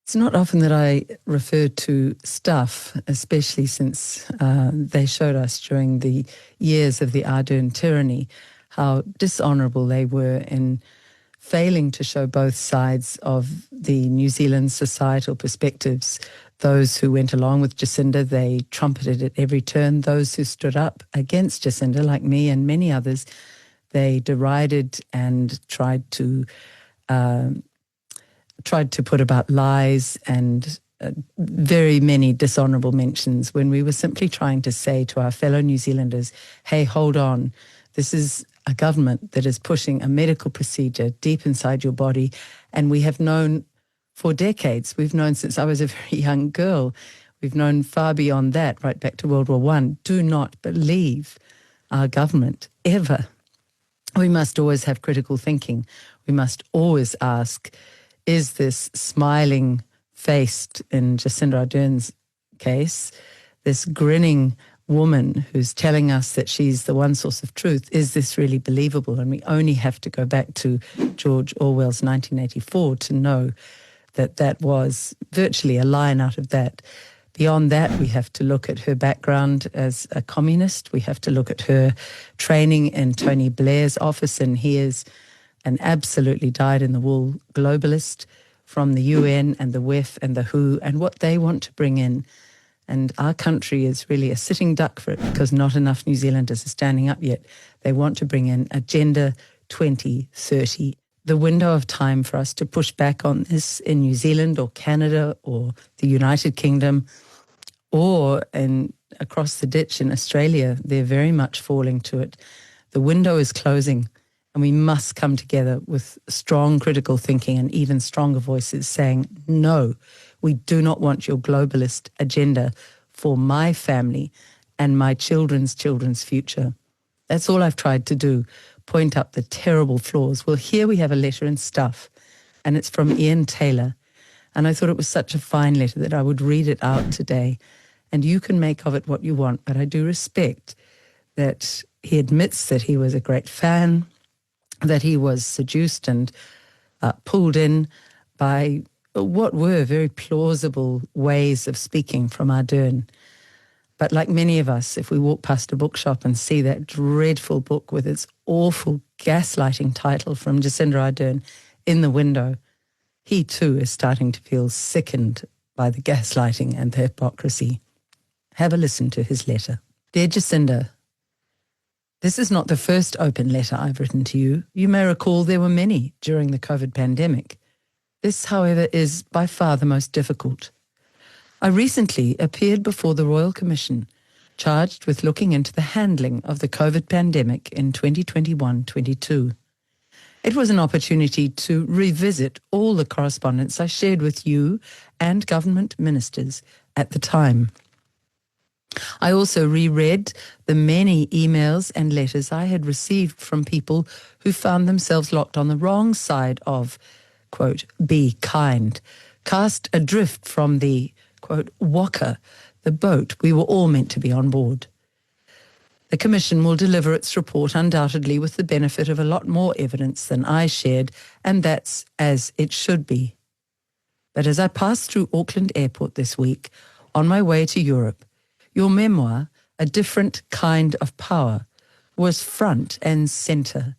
It's not often that I refer to stuff, especially since they showed us during the years of the Ardern tyranny how dishonourable they were in failing to show both sides of the New Zealand societal perspectives. Those who went along with Jacinda, they trumpeted at every turn. Those who stood up against Jacinda, like me and many others, they derided and tried to put about lies and very many dishonourable mentions when we were simply trying to say to our fellow New Zealanders, hey, hold on, this is a government that is pushing a medical procedure deep inside your body, and we have known for decades. We've known since I was a very young girl. We've known far beyond that, right back to World War I. Do not believe our government, ever. We must always have critical thinking. We must always ask, is this smiling-faced, in Jacinda Ardern's case, this grinning woman who's telling us that she's the one source of truth, is this really believable? And we only have to go back to George Orwell's 1984 to know that that was virtually a line out of that. Beyond that, we have to look at her background as a communist. We have to look at her training in Tony Blair's office, and he is an absolutely dyed-in-the-wool globalist from the UN and the WEF and the WHO and what they want to bring in. And our country is really a sitting duck for it because not enough New Zealanders are standing up yet. They want to bring in Agenda 2030. The window of time for us to push back on this in New Zealand or Canada or the United Kingdom or across the ditch in Australia, they're very much falling to it. The window is closing, and we must come together with strong critical thinking and even stronger voices saying, no, we do not want your globalist agenda for my family and my children's future. That's all I've tried to do, point up the terrible flaws. Well, here we have a letter in Stuff, and it's from Ian Taylor. And I thought it was such a fine letter that I would read it out today. And you can make of it what you want, but I do respect that he admits that he was a great fan, that he was seduced and pulled in by what were very plausible ways of speaking from Ardern. But like many of us, if we walk past a bookshop and see that dreadful book with its awful gaslighting title from Jacinda Ardern in the window, he too is starting to feel sickened by the gaslighting and the hypocrisy. Have a listen to his letter. Dear Jacinda, this is not the first open letter I've written to you. You may recall there were many during the COVID pandemic. This, however, is by far the most difficult. I recently appeared before the Royal Commission, charged with looking into the handling of the COVID pandemic in 2021-22. It was an opportunity to revisit all the correspondence I shared with you and government ministers at the time. I also reread the many emails and letters I had received from people who found themselves locked on the wrong side of, quote, be kind, cast adrift from the, quote, waka, the boat we were all meant to be on board. The Commission will deliver its report undoubtedly with the benefit of a lot more evidence than I shared, and that's as it should be. But as I passed through Auckland Airport this week, on my way to Europe, your memoir, A Different Kind of Power, was front and centre.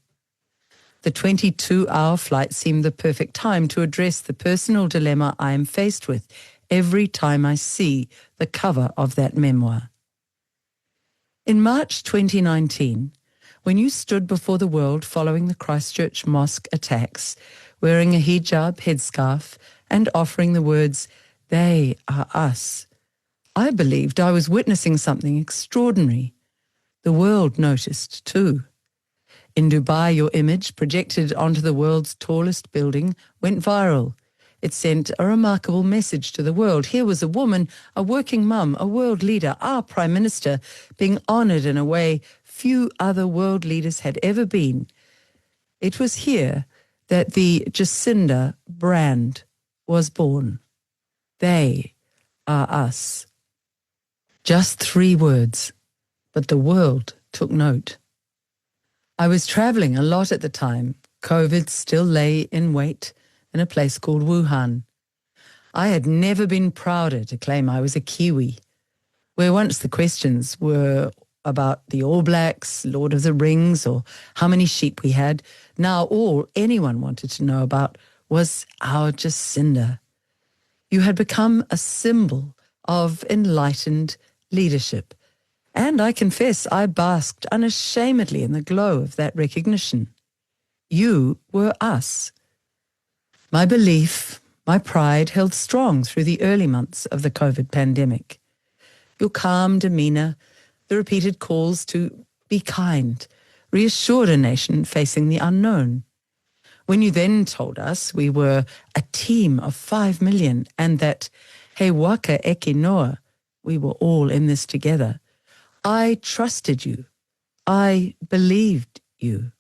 The 22-hour flight seemed the perfect time to address the personal dilemma I am faced with every time I see the cover of that memoir. In March 2019, when you stood before the world following the Christchurch mosque attacks, wearing a hijab headscarf and offering the words, "They are us," I believed I was witnessing something extraordinary. The world noticed too. In Dubai, your image, projected onto the world's tallest building, went viral. It sent a remarkable message to the world. Here was a woman, a working mum, a world leader, our Prime Minister, being honoured in a way few other world leaders had ever been. It was here that the Jacinda brand was born. They are us. Just 3 words, but the world took note. I was travelling a lot at the time. COVID still lay in wait in a place called Wuhan. I had never been prouder to claim I was a Kiwi, where once the questions were about the All Blacks, Lord of the Rings, or how many sheep we had, now all anyone wanted to know about was our Jacinda. You had become a symbol of enlightened leadership. And I confess I basked unashamedly in the glow of that recognition. You were us. My belief, my pride held strong through the early months of the COVID pandemic. Your calm demeanour, the repeated calls to be kind, reassured a nation facing the unknown. When you then told us we were a team of 5 million and that, he waka eke noa, we were all in this together, I trusted you. I believed you.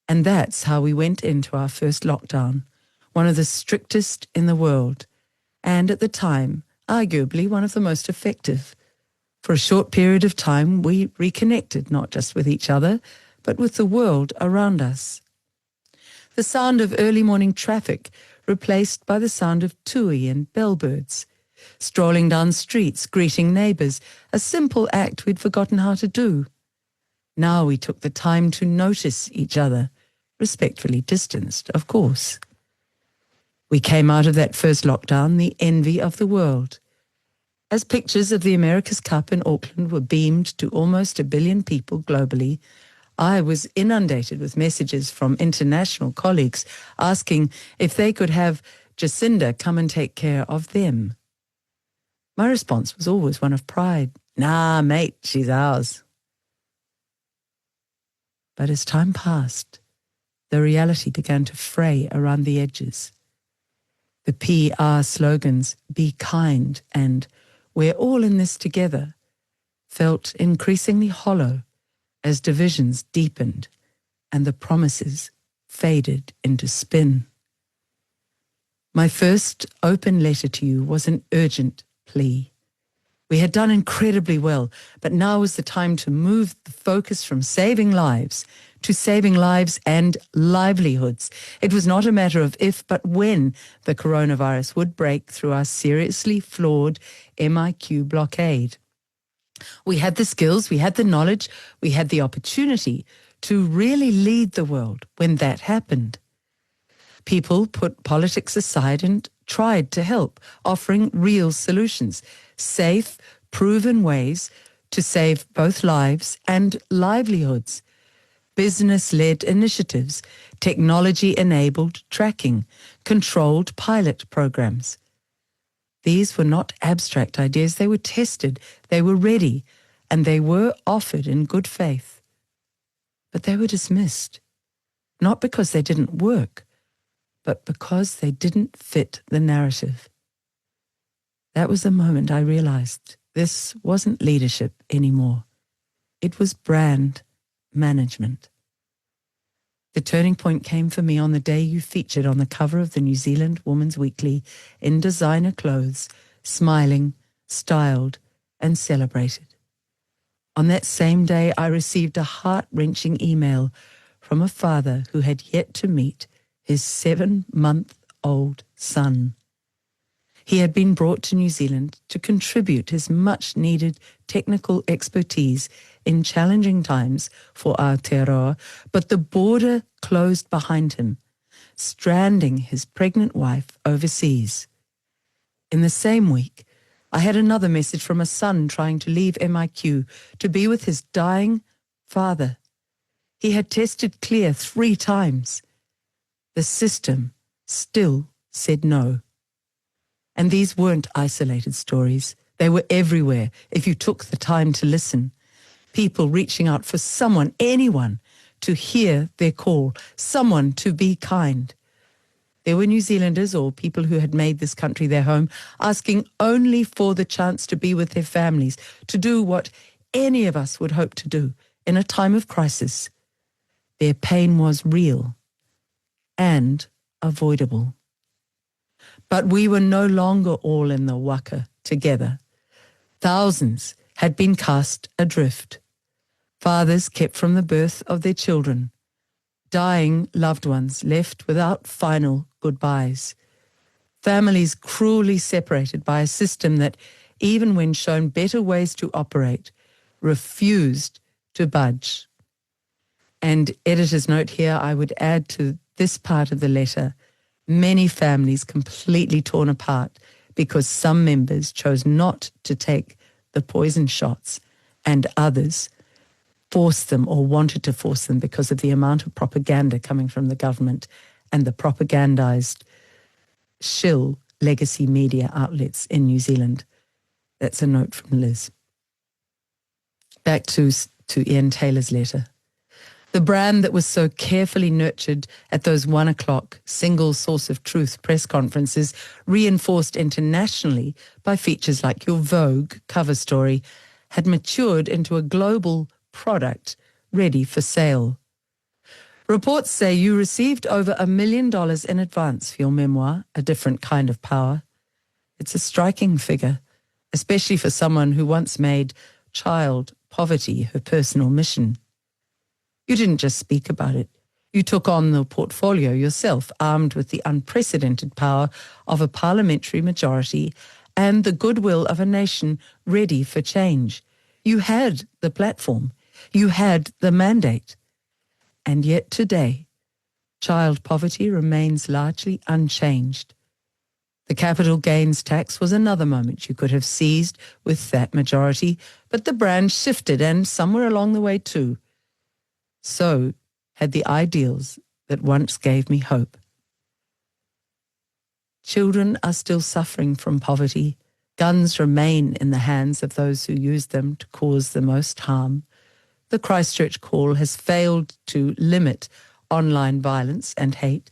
And that's how we went into our first lockdown, one of the strictest in the world, and at the time, arguably one of the most effective. For a short period of time, we reconnected not just with each other, but with the world around us. The sound of early morning traffic replaced by the sound of tui and bellbirds. Strolling down streets, greeting neighbours, a simple act we'd forgotten how to do. Now we took the time to notice each other, respectfully distanced, of course. We came out of that first lockdown the envy of the world. As pictures of the America's Cup in Auckland were beamed to almost 1 billion people globally, I was inundated with messages from international colleagues asking if they could have Jacinda come and take care of them. My response was always one of pride. Nah, mate, she's ours. But as time passed, the reality began to fray around the edges. The PR slogans, be kind, and we're all in this together, felt increasingly hollow as divisions deepened and the promises faded into spin. My first open letter to you was an urgent plea. We had done incredibly well, but now was the time to move the focus from saving lives to saving lives and livelihoods. It was not a matter of if, but when the coronavirus would break through our seriously flawed MIQ blockade. We had the skills, we had the knowledge, we had the opportunity to really lead the world when that happened. People put politics aside and tried to help, offering real solutions, safe, proven ways to save both lives and livelihoods. Business-led initiatives, technology-enabled tracking, controlled pilot programs. These were not abstract ideas. They were tested, they were ready, and they were offered in good faith. But they were dismissed, not because they didn't work, but because they didn't fit the narrative. That was the moment I realized this wasn't leadership anymore. It was brand management. The turning point came for me on the day you featured on the cover of the New Zealand Woman's Weekly in designer clothes, smiling, styled, and celebrated. On that same day, I received a heart-wrenching email from a father who had yet to meet his 7-month-old son. He had been brought to New Zealand to contribute his much-needed technical expertise in challenging times for Aotearoa, but the border closed behind him, stranding his pregnant wife overseas. In the same week, I had another message from a son trying to leave MIQ to be with his dying father. He had tested clear 3 times. The system still said no. And these weren't isolated stories. They were everywhere if you took the time to listen. People reaching out for someone, anyone, to hear their call, someone to be kind. There were New Zealanders or people who had made this country their home, asking only for the chance to be with their families, to do what any of us would hope to do in a time of crisis. Their pain was real and avoidable. But we were no longer all in the waka together. Thousands had been cast adrift. Fathers kept from the birth of their children. Dying loved ones left without final goodbyes. Families cruelly separated by a system that, even when shown better ways to operate, refused to budge. And editor's note here, I would add to this part of the letter, many families completely torn apart because some members chose not to take the poison shots and others forced them or wanted to force them because of the amount of propaganda coming from the government and the propagandized shill legacy media outlets in New Zealand. That's a note from Liz. Back to Ian Taylor's letter. The brand that was so carefully nurtured at those 1 o'clock single source of truth press conferences, reinforced internationally by features like your Vogue cover story, had matured into a global product ready for sale. Reports say you received over $1 million in advance for your memoir, A Different Kind of Power. It's a striking figure, especially for someone who once made child poverty her personal mission. You didn't just speak about it. You took on the portfolio yourself, armed with the unprecedented power of a parliamentary majority and the goodwill of a nation ready for change. You had the platform. You had the mandate. And yet today, child poverty remains largely unchanged. The capital gains tax was another moment you could have seized with that majority, but the brand shifted, and somewhere along the way too, so had the ideals that once gave me hope. Children are still suffering from poverty. Guns remain in the hands of those who use them to cause the most harm. The Christchurch call has failed to limit online violence and hate,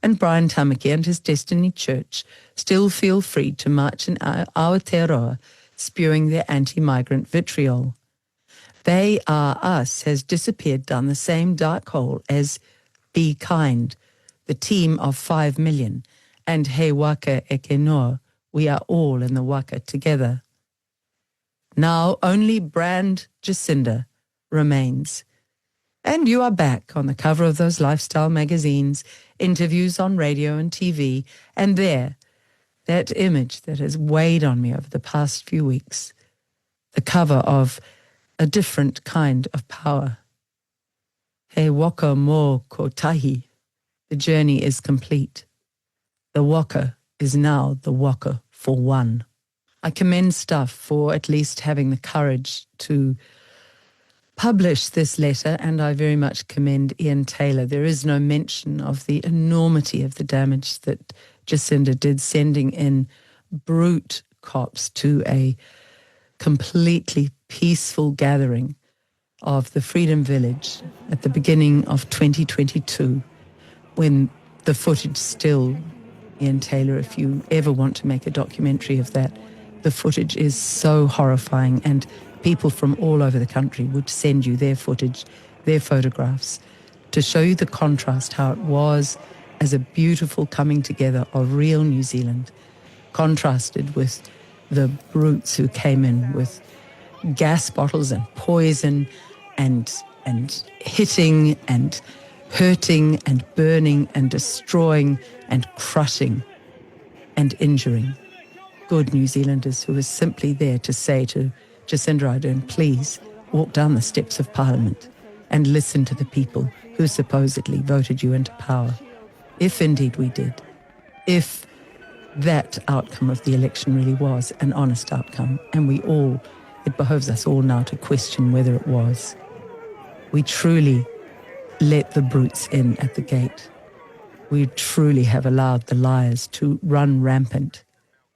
and Brian Tamaki and his Destiny Church still feel free to march in Aotearoa, spewing their anti-migrant vitriol. They Are Us has disappeared down the same dark hole as Be Kind, the team of 5 million, and He Waka Eke Noa, we are all in the waka together. Now only brand Jacinda remains. And you are back on the cover of those lifestyle magazines, interviews on radio and TV, and there, that image that has weighed on me over the past few weeks, the cover of A Different Kind of Power. He waka mo ko tahi. The journey is complete. The waka is now the waka for one. I commend Stuff for at least having the courage to publish this letter, and I very much commend Ian Taylor. There is no mention of the enormity of the damage that Jacinda did, sending in brute cops to a completely peaceful gathering of the Freedom Village at the beginning of 2022, when the footage still, Ian Taylor, if you ever want to make a documentary of that, the footage is so horrifying, and people from all over the country would send you their footage, their photographs, to show you the contrast, how it was as a beautiful coming together of real New Zealand, contrasted with the brutes who came in with gas bottles and poison and hitting and hurting and burning and destroying and crushing and injuring good New Zealanders who were simply there to say to Jacinda Ardern, please walk down the steps of Parliament and listen to the people who supposedly voted you into power. If indeed we did, if that outcome of the election really was an honest outcome, and it behoves us all now to question whether it was. We truly let the brutes in at the gate. We truly have allowed the liars to run rampant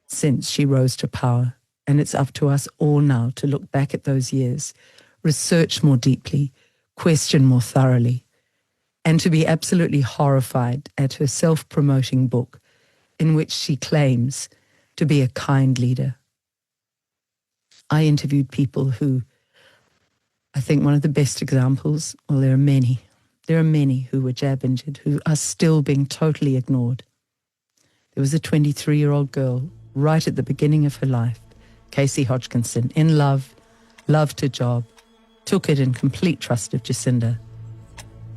since she rose to power. And it's up to us all now to look back at those years, research more deeply, question more thoroughly, and to be absolutely horrified at her self-promoting book in which she claims to be a kind leader. I interviewed people who, I think one of the best examples, well, there are many who were jab injured, who are still being totally ignored. There was a 23-year-old girl right at the beginning of her life, Casey Hodgkinson, in love, loved her job, took it in complete trust of Jacinda.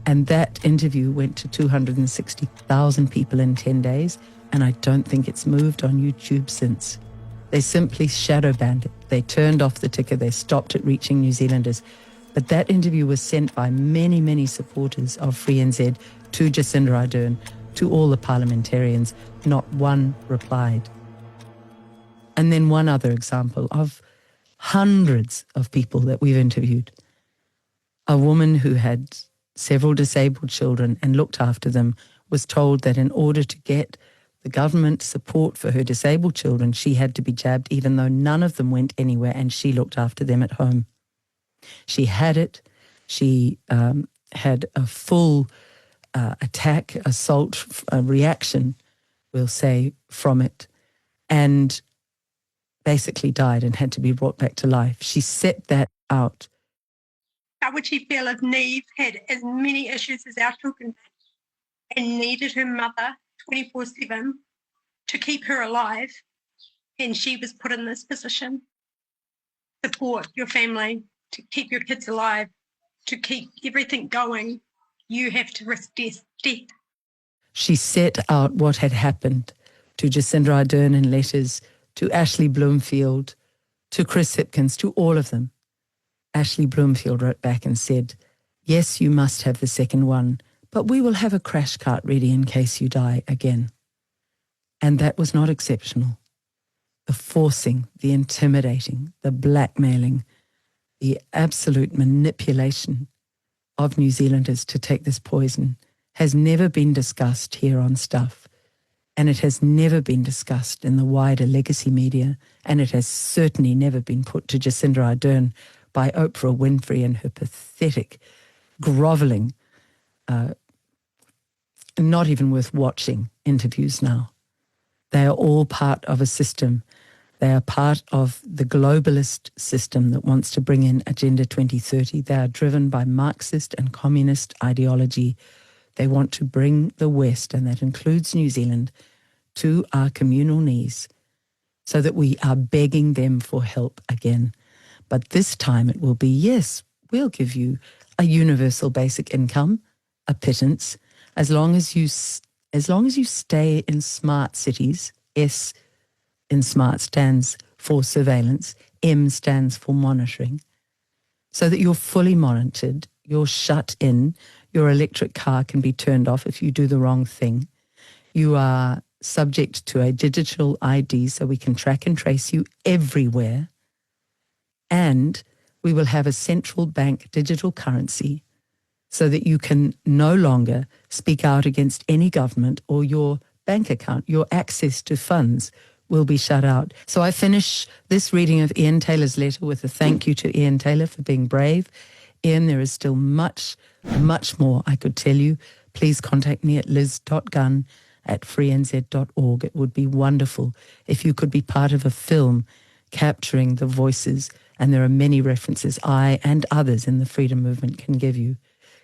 And that interview went to 260,000 people in 10 days, and I don't think it's moved on YouTube since. They simply shadow banned it. They turned off the ticker. They stopped it reaching New Zealanders. But that interview was sent by many, many supporters of Free NZ to Jacinda Ardern, to all the parliamentarians. Not one replied. And then one other example of hundreds of people that we've interviewed. A woman who had several disabled children and looked after them was told that in order to get the government support for her disabled children, she had to be jabbed, even though none of them went anywhere and she looked after them at home. She had it. She had a full attack, assault, reaction, we'll say, from it, and basically died and had to be brought back to life. She set that out. How would she feel if Neve had as many issues as our children did and needed her mother 24/7 to keep her alive, and she was put in this position? Support your family, to keep your kids alive, to keep everything going. You have to risk death. She set out what had happened to Jacinda Ardern in letters, to Ashley Bloomfield, to Chris Hipkins, to all of them. Ashley Bloomfield wrote back and said, "Yes, you must have the second one, but we will have a crash cart ready in case you die again." And that was not exceptional. The forcing, the intimidating, the blackmailing, the absolute manipulation of New Zealanders to take this poison has never been discussed here on Stuff. And it has never been discussed in the wider legacy media, and it has certainly never been put to Jacinda Ardern by Oprah Winfrey and her pathetic, grovelling, not even worth watching interviews now. They are all part of a system. They are part of the globalist system that wants to bring in Agenda 2030. They are driven by Marxist and communist ideology. They want to bring the West, and that includes New Zealand, to our communal knees so that we are begging them for help again. But this time it will be, yes, we'll give you a universal basic income, a pittance, as long as you stay in smart cities. S in smart stands for surveillance. M stands for monitoring. So that you're fully monitored, you're shut in, your electric car can be turned off if you do the wrong thing. You are subject to a digital ID so we can track and trace you everywhere. And we will have a central bank digital currency so that you can no longer speak out against any government, or your bank account, your access to funds will be shut out. So I finish this reading of Ian Taylor's letter with a thank you to Ian Taylor for being brave. Ian, there is still much, much more I could tell you. Please contact me at liz.gunn@freenz.org. It would be wonderful if you could be part of a film capturing the voices, and there are many references I and others in the freedom movement can give you,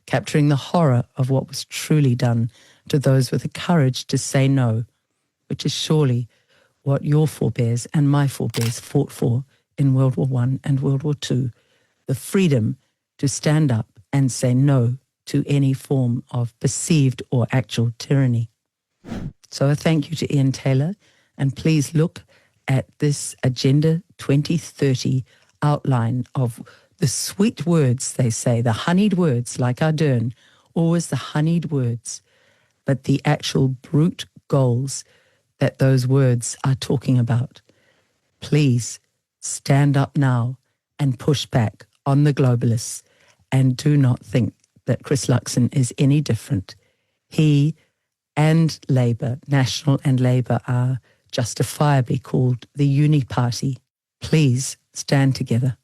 capturing the horror of what was truly done to those with the courage to say no, which is surely what your forebears and my forebears fought for in World War I and World War II, the freedom to stand up and say no to any form of perceived or actual tyranny. So a thank you to Ian Taylor, and please look at this Agenda 2030 outline of the sweet words, they say, the honeyed words, like Ardern, always the honeyed words, but the actual brute goals that those words are talking about. Please stand up now and push back on the globalists, and do not think that Chris Luxon is any different. He and Labour, National and Labour, are justifiably called the Uni Party. Please stand together.